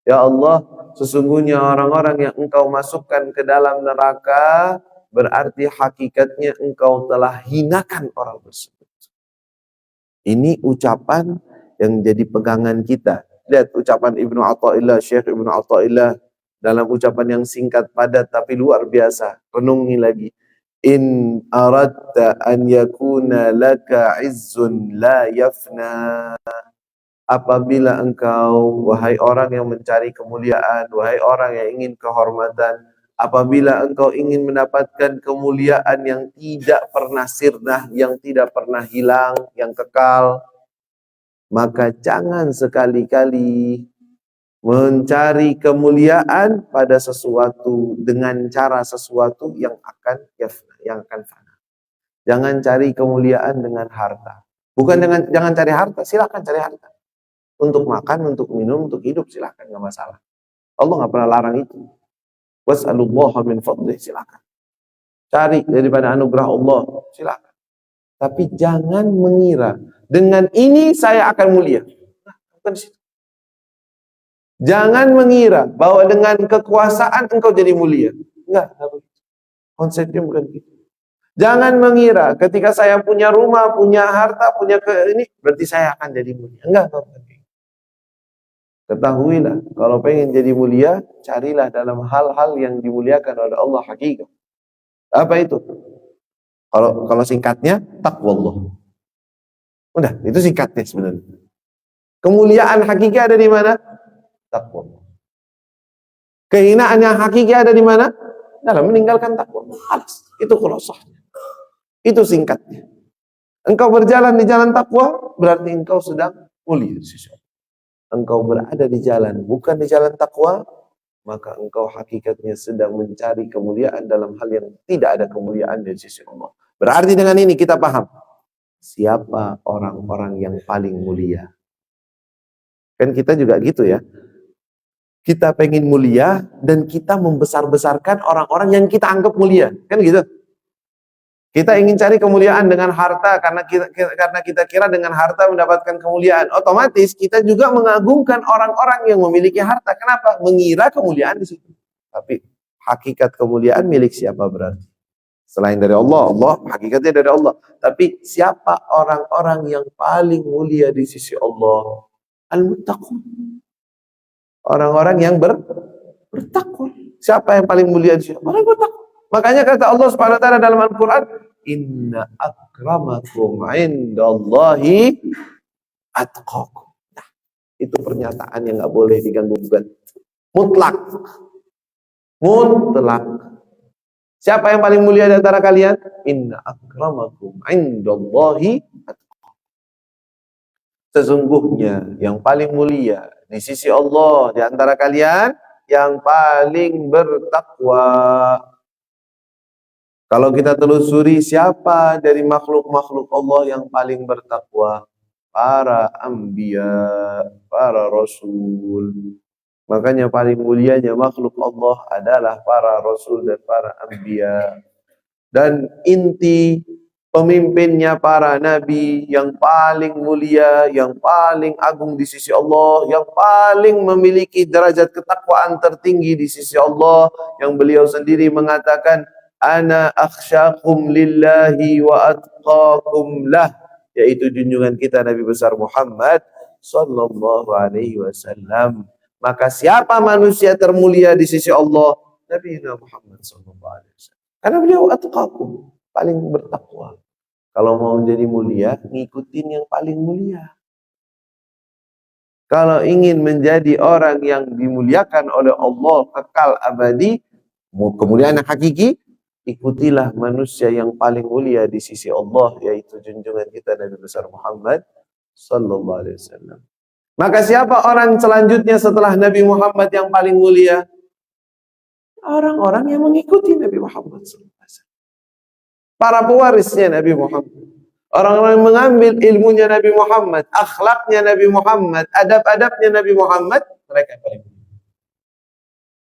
Speaker 1: Ya Allah, sesungguhnya orang-orang yang engkau masukkan ke dalam neraka berarti hakikatnya engkau telah hinakan orang tersebut. Ini ucapan yang jadi pegangan kita. Lihat ucapan Ibnu Athaillah, Syekh Ibnu Athaillah dalam ucapan yang singkat padat tapi luar biasa. Renungi lagi. In aradta an yakuna laka izzun la yafna. Apabila engkau, wahai orang yang mencari kemuliaan, wahai orang yang ingin kehormatan, apabila engkau ingin mendapatkan kemuliaan yang tidak pernah sirna, yang tidak pernah hilang, yang kekal, maka jangan sekali-kali mencari kemuliaan pada sesuatu dengan cara sesuatu yang akan fana. Jangan cari kemuliaan dengan harta. Jangan cari harta, silakan cari harta. Untuk makan, untuk minum, untuk hidup, silakan, nggak masalah. Allah nggak pernah larang itu. Was'alullaha min fadlih, silakan. Cari daripada anugerah Allah, silakan. Tapi jangan mengira dengan ini saya akan mulia. Nah, bukan situ. Jangan mengira bahwa dengan kekuasaan engkau jadi mulia. Enggak begitu. Konsepnya bukan gitu. Jangan mengira ketika saya punya rumah, punya harta, punya ini berarti saya akan jadi mulia. Enggak begitu. Ketahuilah, kalau pengen jadi mulia, carilah dalam hal-hal yang dimuliakan oleh Allah hakikat. Apa itu? Kalau singkatnya, taqwallah. Udah, itu singkatnya sebenarnya. Kemuliaan hakiki ada di mana? Taqwallah. Kehinaan yang hakiki ada di mana? Dalam meninggalkan taqwallah. Itu khulosahnya. Itu singkatnya. Engkau berjalan di jalan taqwa, berarti engkau sedang mulia. Engkau berada di jalan, bukan di jalan takwa, maka engkau hakikatnya sedang mencari kemuliaan dalam hal yang tidak ada kemuliaan dari sisi Allah. Berarti dengan ini kita paham, siapa orang-orang yang paling mulia. Kan kita juga gitu ya. Kita pengen mulia dan kita membesar-besarkan orang-orang yang kita anggap mulia. Kan gitu. Kita ingin cari kemuliaan dengan harta karena kita kira dengan harta mendapatkan kemuliaan. Otomatis kita juga mengagungkan orang-orang yang memiliki harta. Kenapa? Mengira kemuliaan di situ. Tapi hakikat kemuliaan milik siapa berarti? Selain dari Allah, Allah hakikatnya dari Allah. Tapi siapa orang-orang yang paling mulia di sisi Allah? Al-muttaqun. Orang-orang yang bertakwa. Siapa yang paling mulia di sisi Allah? Orang bertakwa. Makanya kata Allah Subhanahu wa taala dalam Al-Qur'an, "Inna akramakum 'indallahi atqakum." Nah, itu pernyataan yang enggak boleh diganggu gugat. Mutlak. Mutlak. Siapa yang paling mulia di antara kalian? Inna akramakum 'indallahi atqakum. Sesungguhnya yang paling mulia di sisi Allah di antara kalian yang paling bertakwa. Kalau kita telusuri siapa dari makhluk-makhluk Allah yang paling bertakwa? Para anbiya, para rasul. Makanya paling mulianya makhluk Allah adalah para rasul dan para anbiya. Dan inti pemimpinnya para nabi yang paling mulia, yang paling agung di sisi Allah, yang paling memiliki derajat ketakwaan tertinggi di sisi Allah, yang beliau sendiri mengatakan, ana akhsyakum lillahi wa atqakum lah, yaitu junjungan kita Nabi besar Muhammad sallallahu alaihi wasallam. Maka siapa manusia termulia di sisi Allah? Nabi Muhammad sallallahu alaihi wasallam. Karena beliau atqakum, paling bertakwa. Kalau mau jadi mulia, ngikutin yang paling mulia. Kalau ingin menjadi orang yang dimuliakan oleh Allah kekal abadi, kemuliaan yang hakiki, ikutilah manusia yang paling mulia di sisi Allah, yaitu junjungan kita Nabi besar Muhammad sallallahu alaihi wasallam. Maka siapa orang selanjutnya setelah Nabi Muhammad yang paling mulia? Orang-orang yang mengikuti Nabi Muhammad sallallahu alaihi wasallam. Para pewarisnya Nabi Muhammad, orang-orang yang mengambil ilmunya Nabi Muhammad, akhlaknya Nabi Muhammad, adab-adabnya Nabi Muhammad, mereka yang paling mulia.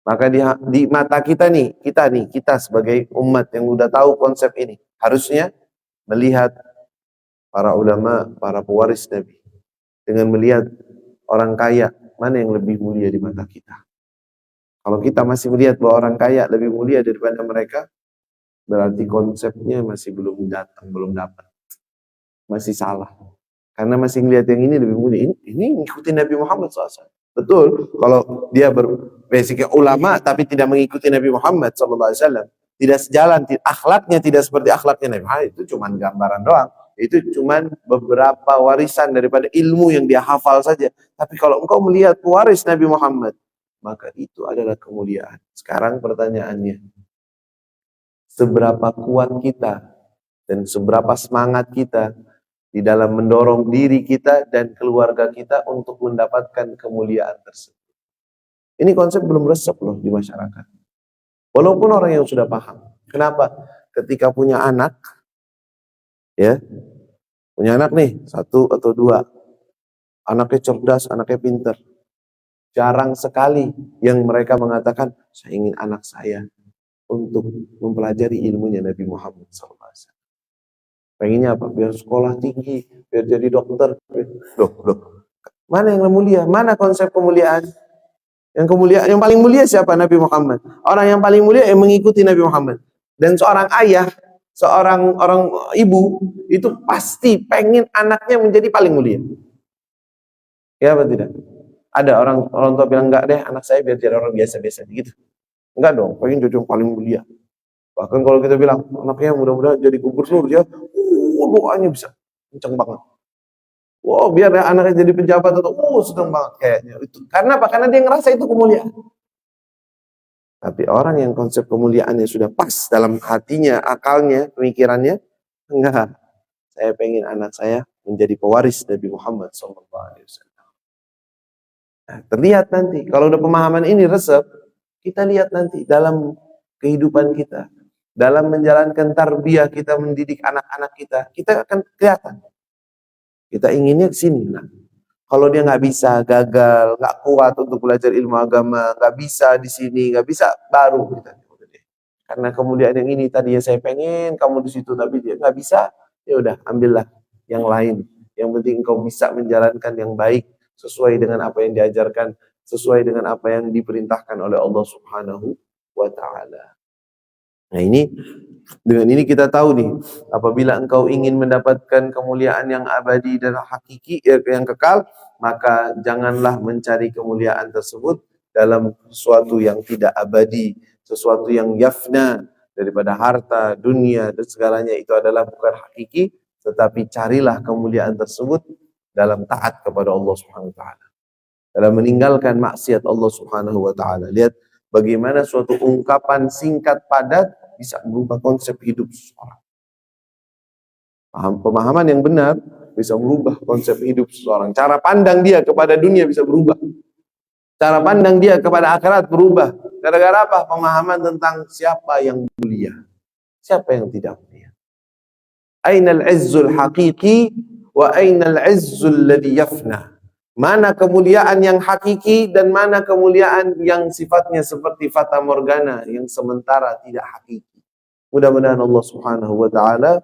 Speaker 1: Maka di mata kita nih, kita sebagai umat yang udah tahu konsep ini, harusnya melihat para ulama, para pewaris Nabi, dengan melihat orang kaya, mana yang lebih mulia di mata kita. Kalau kita masih melihat bahwa orang kaya lebih mulia daripada mereka, berarti konsepnya masih belum datang, belum dapat. Masih salah. Karena masih ngelihat yang ini lebih mulia. Ini ngikutin Nabi Muhammad SAW. Betul, kalau dia basicnya ulama tapi tidak mengikuti Nabi Muhammad SAW, tidak sejalan, akhlaknya tidak seperti akhlaknya Nabi. Itu cuma gambaran doang. Itu cuma beberapa warisan daripada ilmu yang dia hafal saja. Tapi kalau engkau melihat pewaris Nabi Muhammad, maka itu adalah kemuliaan. Sekarang pertanyaannya, seberapa kuat kita dan seberapa semangat kita di dalam mendorong diri kita dan keluarga kita untuk mendapatkan kemuliaan tersebut. Ini konsep belum resep loh di masyarakat. Walaupun orang yang sudah paham. Kenapa? Ketika punya anak, ya, punya anak nih, 1 atau 2, anaknya cerdas, anaknya pintar. Jarang sekali yang mereka mengatakan, saya ingin anak saya untuk mempelajari ilmunya Nabi Muhammad SAW. Pengennya apa? Biar sekolah tinggi, biar jadi dokter. Loh. Mana yang mulia? Mana konsep kemuliaan? Yang paling mulia siapa? Nabi Muhammad. Orang yang paling mulia yang mengikuti Nabi Muhammad. Dan seorang ayah, seorang ibu, itu pasti pengen anaknya menjadi paling mulia. Ya apa tidak? Ada orang tua bilang, enggak deh, anak saya biar jadi orang biasa-biasa gitu. Enggak dong, pengen jadi yang paling mulia. Bahkan kalau kita bilang, anaknya mudah-mudahan jadi gubernur ya, doanya bisa kenceng banget. Wow, biar anaknya jadi pejabat atau seneng banget kayaknya. Itu karena apa? Karena dia ngerasa itu kemuliaan. Tapi orang yang konsep kemuliaannya sudah pas dalam hatinya, akalnya, pemikirannya, enggak. Saya pengen anak saya menjadi pewaris Nabi Muhammad SAW. Nah, terlihat nanti kalau udah pemahaman ini resep, kita lihat nanti dalam kehidupan kita, dalam menjalankan tarbiyah kita, mendidik anak-anak kita akan kelihatan. Kita inginnya ke sini. Nah, kalau dia nggak bisa, gagal, nggak kuat untuk belajar ilmu agama, nggak bisa di sini, nggak bisa, baru kita. Karena kemudian yang ini tadi yang saya pengen, kamu di situ tapi dia nggak bisa, ya udah ambillah yang lain. Yang penting engkau bisa menjalankan yang baik sesuai dengan apa yang diajarkan, sesuai dengan apa yang diperintahkan oleh Allah Subhanahu wa Ta'ala. Nah, dengan ini kita tahu nih, apabila engkau ingin mendapatkan kemuliaan yang abadi dan hakiki, yang kekal, maka janganlah mencari kemuliaan tersebut dalam sesuatu yang tidak abadi, sesuatu yang yafna, daripada harta, dunia, dan segalanya itu adalah bukan hakiki, tetapi carilah kemuliaan tersebut dalam taat kepada Allah Subhanahu wa Ta'ala, dalam meninggalkan maksiat Allah Subhanahu wa Ta'ala. Lihat bagaimana suatu ungkapan singkat padat bisa merubah konsep hidup seseorang. Pemahaman yang benar bisa merubah konsep hidup seseorang. Cara pandang dia kepada dunia bisa berubah. Cara pandang dia kepada akhirat berubah. Gara-gara apa? Pemahaman tentang siapa yang mulia, siapa yang tidak mulia. Ainal izzul haqiqi wa ainal izzul ladhi yafna. Mana kemuliaan yang hakiki dan mana kemuliaan yang sifatnya seperti fata morgana, yang sementara tidak hakiki. Mudah-mudahan Allah Subhanahu wa Ta'ala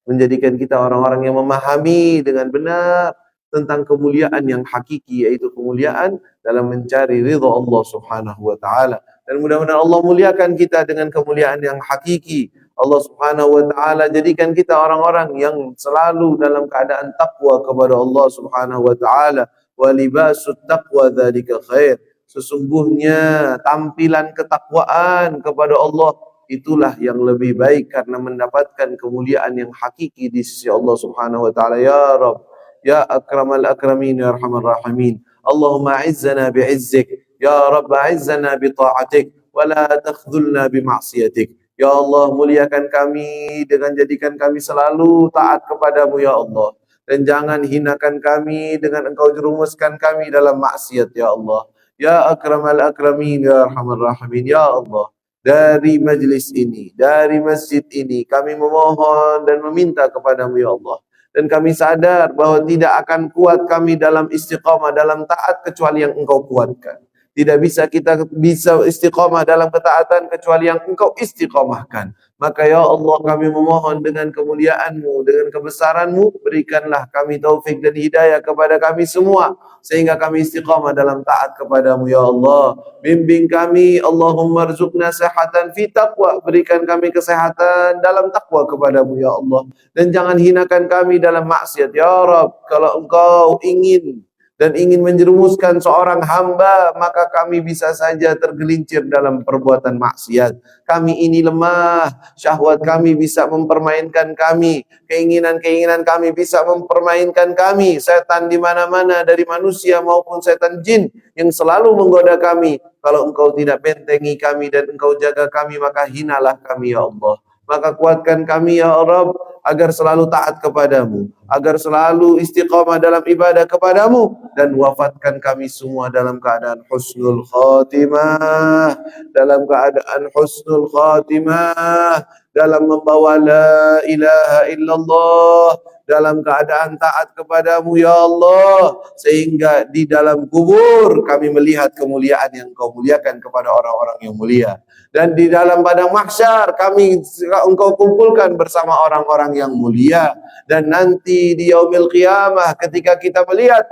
Speaker 1: menjadikan kita orang-orang yang memahami dengan benar tentang kemuliaan yang hakiki, yaitu kemuliaan dalam mencari ridha Allah Subhanahu wa taala. Dan mudah-mudahan Allah muliakan kita dengan kemuliaan yang hakiki. Allah Subhanahu wa taala jadikan kita orang-orang yang selalu dalam keadaan takwa kepada Allah Subhanahu wa taala. Wa libasut taqwa dzalika khair. Sesungguhnya tampilan ketakwaan kepada Allah itulah yang lebih baik karena mendapatkan kemuliaan yang hakiki di sisi Allah Subhanahu wa taala. Ya Rabb, ya akramal akramin, ya arhamar rahimin. Allahumma a'izzana bi'izzik, ya Rabb a'izzana bi ta'atik wa la takhdhulna bi ma'siyatik. Ya Allah, muliakan kami dengan jadikan kami selalu taat kepadamu ya Allah, dan jangan hinakan kami dengan engkau jerumuskan kami dalam maksiat ya Allah. Ya akramal akramin, ya arhamar rahimin. Ya Allah, dari majlis ini, dari masjid ini, kami memohon dan meminta kepadamu ya Allah. Dan kami sadar bahwa tidak akan kuat kami dalam istiqamah, dalam taat kecuali yang engkau kuatkan. Tidak bisa kita bisa istiqamah dalam ketaatan kecuali yang engkau istiqamahkan. Maka ya Allah, kami memohon dengan kemuliaan-Mu, dengan kebesaran-Mu, berikanlah kami taufik dan hidayah kepada kami semua, sehingga kami istiqamah dalam taat kepadamu ya Allah. Bimbing kami, Allahumma rzuqna sehatan fi taqwa, berikan kami kesehatan dalam takwa kepadamu ya Allah. Dan jangan hinakan kami dalam maksiat ya Rabb. Kalau engkau ingin dan ingin menjerumuskan seorang hamba, maka kami bisa saja tergelincir dalam perbuatan maksiat. Kami ini lemah, syahwat kami bisa mempermainkan kami, keinginan-keinginan kami bisa mempermainkan kami. Setan di mana-mana, dari manusia maupun setan jin yang selalu menggoda kami. Kalau engkau tidak bentengi kami dan engkau jaga kami, maka hinalah kami ya Allah. Maka kuatkan kami ya Rabb, agar selalu taat kepadamu, agar selalu istiqamah dalam ibadah kepadamu, dan wafatkan kami semua dalam keadaan husnul khatimah, dalam keadaan husnul khatimah, dalam membawa la ilaha illallah, dalam keadaan taat kepadamu ya Allah, sehingga di dalam kubur kami melihat kemuliaan yang kau muliakan kepada orang-orang yang mulia. Dan di dalam padang mahsyar kami engkau kumpulkan bersama orang-orang yang mulia. Dan nanti di yaumil qiyamah ketika kita melihat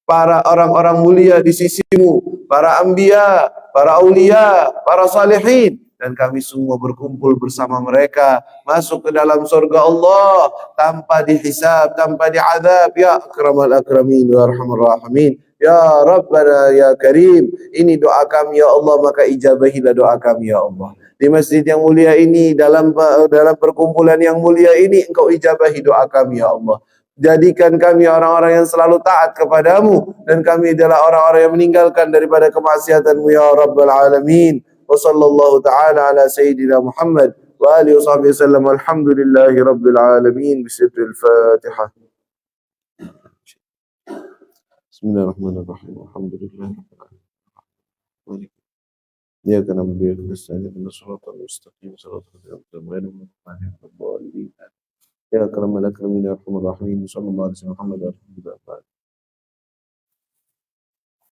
Speaker 1: para orang-orang mulia di sisimu, para anbiya, para aulia, para salihin, dan kami semua berkumpul bersama mereka masuk ke dalam surga Allah tanpa dihisab, tanpa diazab. Ya akramal akramin wa arhamar rahimin. Ya Rabbana ya Karim, ini doa kami ya Allah, maka ijabahilah doa kami ya Allah. Di masjid yang mulia ini, dalam perkumpulan yang mulia ini, engkau ijabahi doa kami ya Allah. Jadikan kami orang-orang yang selalu taat kepadamu, dan kami adalah orang-orang yang meninggalkan daripada kemaksiatanmu ya Rabbal Alamin. Wa sallallahu ta'ala ala Sayyidina Muhammad wa alihi wa sahbihi wasallam. Alhamdulillahi Rabbil Alamin. Bismillahil Fatihah. Bismillahirrahmanirrahim. Alhamdulillah. Iyyaka na'budu wa iyyaka nasta'in. Ihdinas siratal mustaqim. Siratal ladzina an'amta 'alaihim ghairil maghdubi 'alaihim waladdallin. Ya akramal akramin ya arhamar rahimin. Sallallahu alaihi wa sallam. Muhammad.